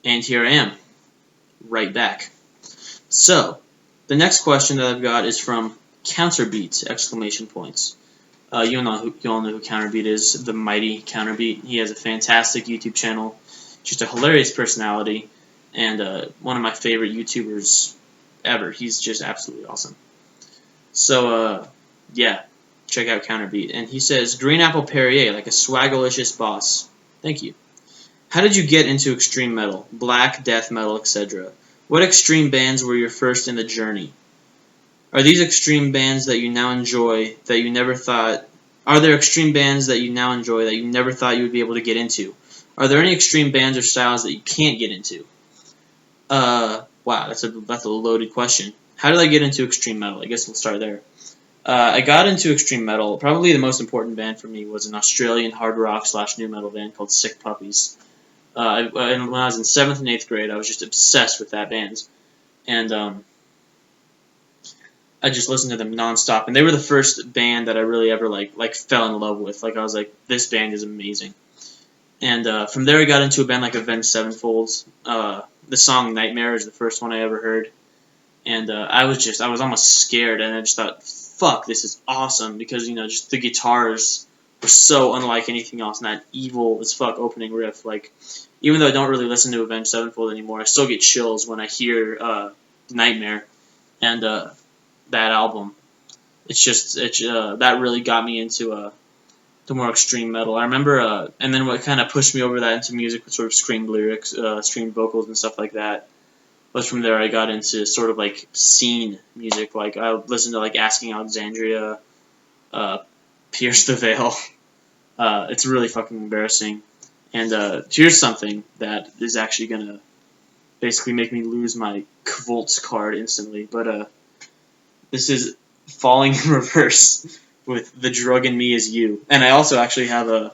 And here I am, right back. So, the next question that I've got is from Counterbeat! Exclamation points. You all know who Counterbeat is, the mighty Counterbeat. He has a fantastic YouTube channel, just a hilarious personality, and one of my favorite YouTubers ever. He's just absolutely awesome. So, yeah, check out Counterbeat. And he says, Green Apple Perrier, like a swagalicious boss. Thank you. How did you get into extreme metal, black, death metal, etc.? What extreme bands were your first in the journey? Are these extreme bands that you now enjoy that you never thought... Are there extreme bands that you now enjoy that you never thought you would be able to get into? Are there any extreme bands or styles that you can't get into? Wow, that's a loaded question. How did I get into extreme metal? I guess we'll start there. I got into extreme metal. Probably the most important band for me was an Australian hard rock / nu metal band called Sick Puppies. When I was in 7th and 8th grade, I was just obsessed with that band. And I just listened to them nonstop. And they were the first band that I really ever like fell in love with. Like I was like, this band is amazing. And from there I got into a band like Avenged Sevenfold. The song Nightmare is the first one I ever heard. And I was almost scared, and I just thought, fuck, this is awesome, because, just the guitars were so unlike anything else, and that evil as fuck opening riff. Like, even though I don't really listen to Avenged Sevenfold anymore, I still get chills when I hear Nightmare and that album. That really got me into the more extreme metal. I remember, and then what kind of pushed me over that into music with sort of screamed lyrics, screamed vocals and stuff like that, was from there I got into sort of like scene music. Like I listened to like Asking Alexandria, Pierce the Veil. It's really fucking embarrassing. And here's something that is actually gonna basically make me lose my Kvolts card instantly. But this is Falling in Reverse with The Drug in Me Is You. And I also actually have a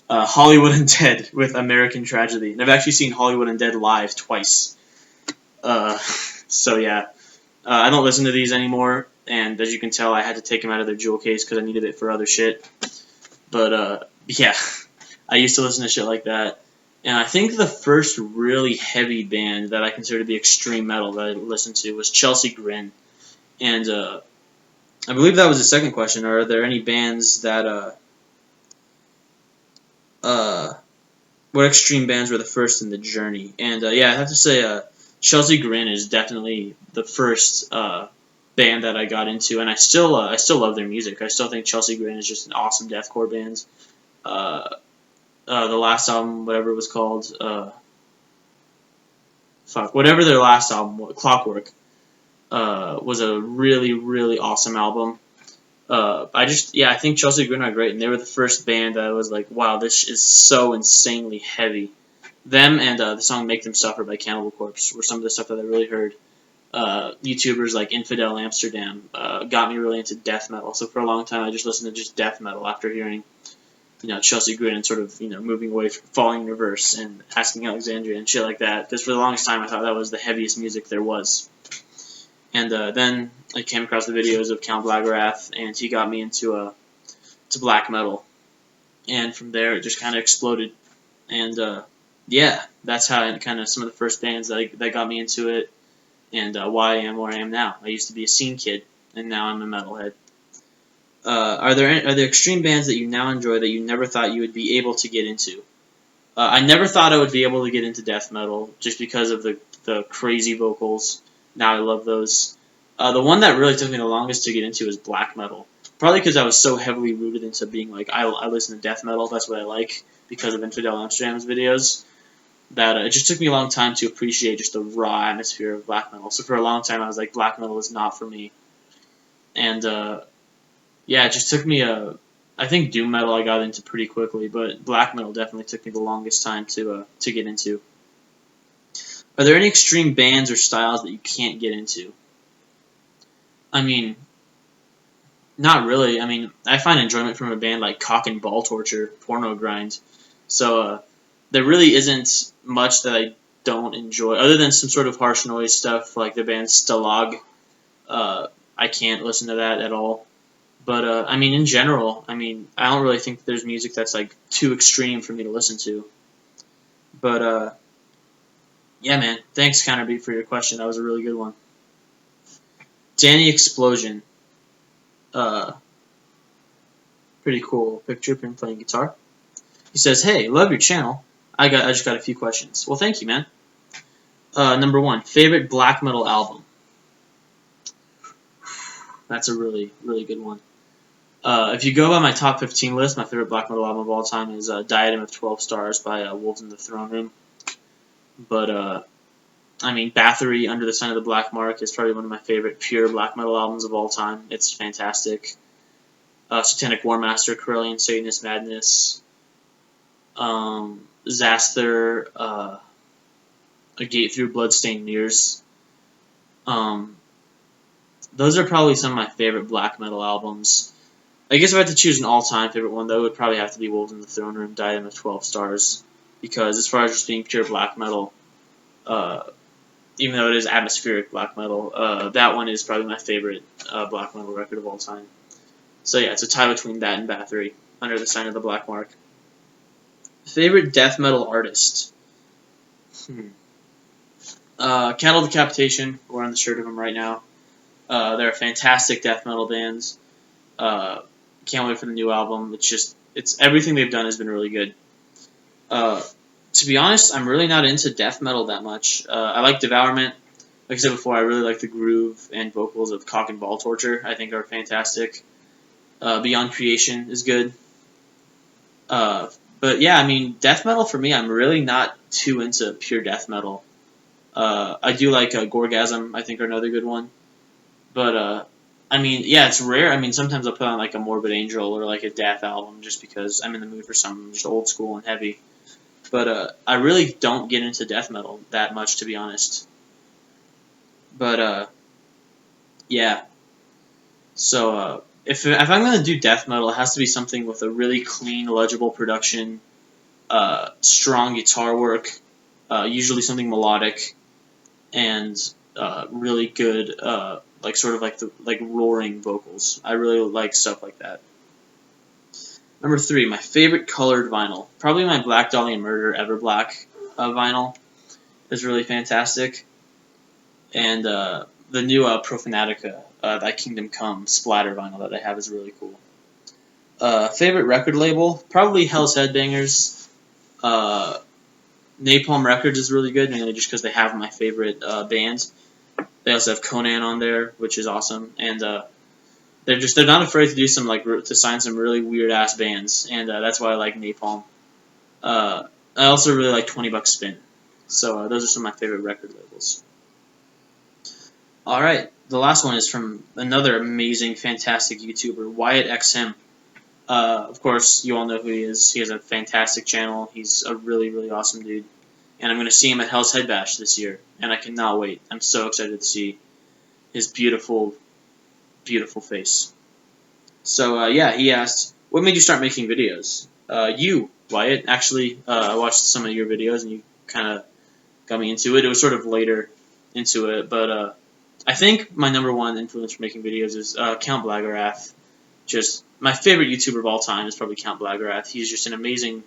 Hollywood Undead with American Tragedy. And I've actually seen Hollywood Undead live twice. So yeah, I don't listen to these anymore, and as you can tell, I had to take them out of their jewel case because I needed it for other shit. But yeah, I used to listen to shit like that. And I think the first really heavy band that I consider to be extreme metal that I listened to was Chelsea Grin. And I believe that was the second question. Are there any bands that what extreme bands were the first in the journey? And yeah, I have to say Chelsea Grin is definitely the first band that I got into, and I still love their music. I still think Chelsea Grin is just an awesome deathcore band. The last album, whatever it was called, whatever their last album, Clockwork, was a really, really awesome album. I think Chelsea Grin are great, and they were the first band that I was like, wow, this is so insanely heavy. Them and the song Make Them Suffer by Cannibal Corpse were some of the stuff that I really heard. YouTubers like Infidel Amsterdam got me really into death metal. So for a long time, I just listened to just death metal after hearing, Chelsea Grin and sort of, moving away from Falling in Reverse and Asking Alexandria and shit like that. Because for the longest time, I thought that was the heaviest music there was. And then I came across the videos of Count Blackwrath, and he got me into to black metal. And from there, it just kind of exploded. And yeah, that's how kind of some of the first bands that got me into it, and why I am where I am now. I used to be a scene kid, and now I'm a metalhead. Are there extreme bands that you now enjoy that you never thought you would be able to get into? I never thought I would be able to get into death metal just because of the crazy vocals. Now I love those. The one that really took me the longest to get into is black metal. Probably because I was so heavily rooted into being like, I listen to death metal, that's what I like, because of Infidel Amsterdam's videos, that it just took me a long time to appreciate just the raw atmosphere of black metal. So for a long time I was like, black metal is not for me. And yeah, it just took me I think doom metal I got into pretty quickly, but black metal definitely took me the longest time to get into. Are there any extreme bands or styles that you can't get into? I mean, not really. I mean, I find enjoyment from a band like Cock and Ball Torture, Porno Grind. So there really isn't much that I don't enjoy, other than some sort of harsh noise stuff like the band Stalag. I can't listen to that at all. But I mean, in general, I don't really think there's music that's like too extreme for me to listen to. But Yeah, man. Thanks, Counterbeat, for your question. That was a really good one. Danny Explosion. Pretty cool picture of him playing guitar. He says, "Hey, love your channel. I just got a few questions." Well, thank you, man. Number one, favorite black metal album. That's a really, really good one. If you go by my top 15 list, my favorite black metal album of all time is Diadem of 12 Stars by Wolves in the Throne Room. But, I mean, Bathory, Under the Sign of the Black Mark is probably one of my favorite pure black metal albums of all time. It's fantastic. Satanic War Master, Corellian Satanist Madness, Xasther, A Gate Through Bloodstained Mirrors. Those are probably some of my favorite black metal albums. I guess if I had to choose an all-time favorite one, though, it would probably have to be Wolves in the Throne Room, Diadem of 12 Stars. Because as far as just being pure black metal, even though it is atmospheric black metal, that one is probably my favorite black metal record of all time. So yeah, it's a tie between that and Bathory, Under the Sign of the Black Mark. Favorite death metal artist? Cattle Decapitation, we're on the shirt of them right now. They're a fantastic death metal bands. Can't wait for the new album. It's everything they've done has been really good. To be honest, I'm really not into death metal that much. I like Devourment. Like I said before, I really like the groove and vocals of Cock and Ball Torture. I think are fantastic. Beyond Creation is good. But yeah, I mean, death metal for me, I'm really not too into pure death metal. I do like Gorgasm, I think, are another good one. But, I mean, yeah, it's rare. I mean, sometimes I'll put on, like, a Morbid Angel or, like, a Death album just because I'm in the mood for something just old school and heavy. But, I really don't get into death metal that much, to be honest. But, yeah. So, if I'm going to do death metal, it has to be something with a really clean, legible production, strong guitar work, usually something melodic, and really good, like roaring vocals. I really like stuff like that. Number 3, my favorite colored vinyl. Probably my Black Dahlia Murder Everblack vinyl is really fantastic. And the new Profanatica, Thy Kingdom Come splatter vinyl that I have is really cool. Favorite record label? Probably Hell's Headbangers. Napalm Records is really good, mainly just because they have my favorite bands. They also have Conan on there, which is awesome, and they're not afraid to do to sign some really weird ass bands, and that's why I like Napalm. I also really like 20 Buck Spin, so those are some of my favorite record labels. All right, the last one is from another amazing, fantastic YouTuber, Wyatt I. Of course, you all know who he is. He has a fantastic channel. He's a really, really awesome dude. And I'm going to see him at Hell's Head Bash this year, and I cannot wait. I'm so excited to see his beautiful, beautiful face. So, yeah, he asked, what made you start making videos? You, Wyatt. Actually, I watched some of your videos, and you kind of got me into it. It was sort of later into it, but I think my number one influence for making videos is Count Blagorath. Just my favorite YouTuber of all time is probably Count Blagorath. He's just an amazing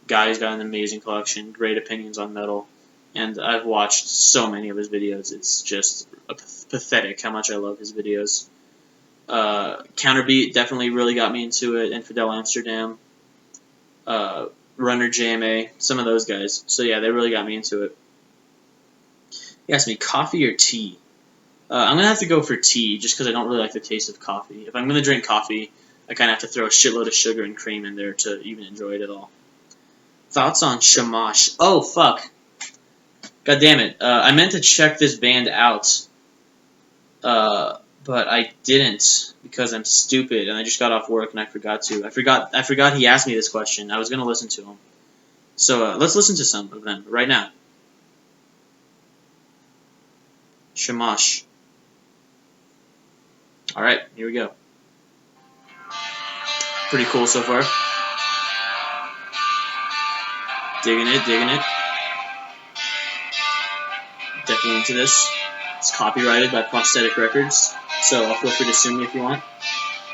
guy. He's got an amazing collection, great opinions on metal, and I've watched so many of his videos. It's just pathetic how much I love his videos. Counterbeat definitely really got me into it. Infidel Amsterdam, Runner JMA, some of those guys. So yeah, they really got me into it. He asked me coffee or tea. I'm gonna have to go for tea just because I don't really like the taste of coffee. If I'm gonna drink coffee, I kind of have to throw a shitload of sugar and cream in there to even enjoy it at all. Thoughts on Schammasch? Oh, fuck. God damn it. I meant to check this band out, but I didn't because I'm stupid and I just got off work and I forgot to. I forgot he asked me this question. I was going to listen to him. So let's listen to some of them right now. Schammasch. Alright, here we go. Pretty cool so far. Digging it, digging it. Definitely into this. It's copyrighted by Prosthetic Records, so feel free to sue me if you want.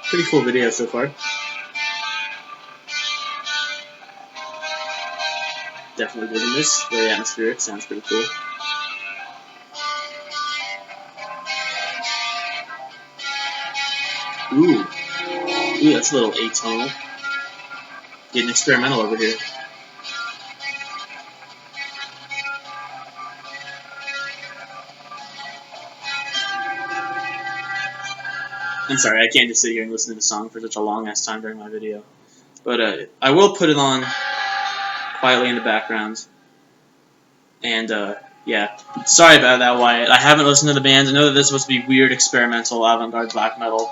Pretty cool video so far. Definitely digging this. Very atmospheric. Sounds pretty cool. Ooh. Ooh, that's a little atonal. Getting experimental over here. I'm sorry, I can't just sit here and listen to the song for such a long-ass time during my video. But I will put it on quietly in the background. And, yeah. Sorry about that, Wyatt. I haven't listened to the bands. I know that this is supposed to be weird, experimental, avant-garde black metal.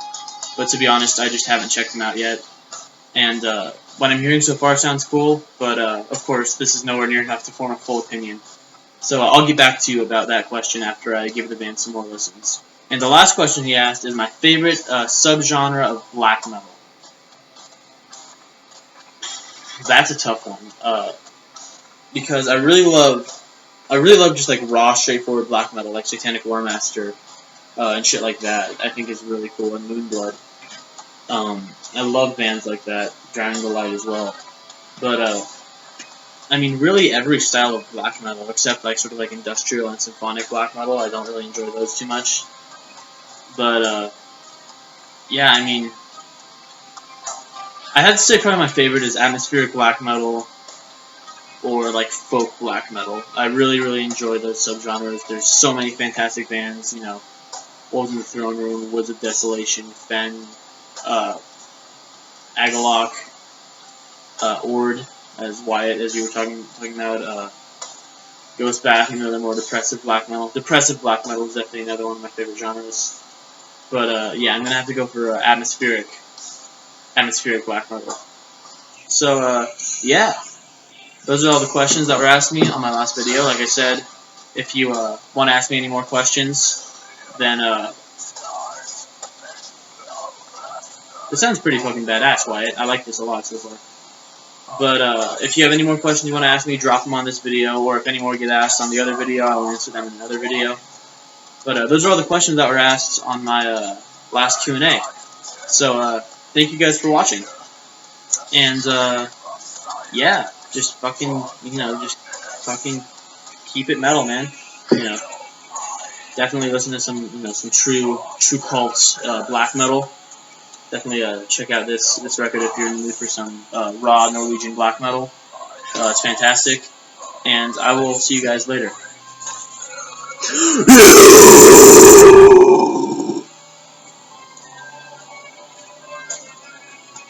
But to be honest, I just haven't checked them out yet. And what I'm hearing so far sounds cool, but of course, this is nowhere near enough to form a full opinion. So I'll get back to you about that question after I give the band some more listens. And the last question he asked is my favorite subgenre of black metal. That's a tough one, because I really love just like raw, straightforward black metal, like Satanic Warmaster and shit like that. I think is really cool, and Moonblood. I love bands like that, Drowning the Light as well. But I mean, really every style of black metal, except like sort of like industrial and symphonic black metal. I don't really enjoy those too much. But yeah, I mean, I had to say probably my favorite is atmospheric black metal or like folk black metal. I really, really enjoy those subgenres. There's so many fantastic bands, you know, Wolves in the Throne Room, Woods of Desolation, Fen, Agalok, Ord, as Wyatt, as you were talking about, goes back into the more depressive black metal. Depressive black metal is definitely another one of my favorite genres. But yeah, I'm gonna have to go for atmospheric black metal. So yeah, those are all the questions that were asked me on my last video. Like I said, if you want to ask me any more questions, then this sounds pretty fucking badass, Wyatt. I like this a lot so far. But if you have any more questions you want to ask me, drop them on this video, or if any more get asked on the other video, I'll answer them in another video. But those are all the questions that were asked on my last Q&A. So thank you guys for watching. And yeah, just fucking, just fucking keep it metal, man. Definitely listen to some true cult black metal. Definitely check out this record if you're in the mood for some raw Norwegian black metal. It's fantastic. And I will see you guys later.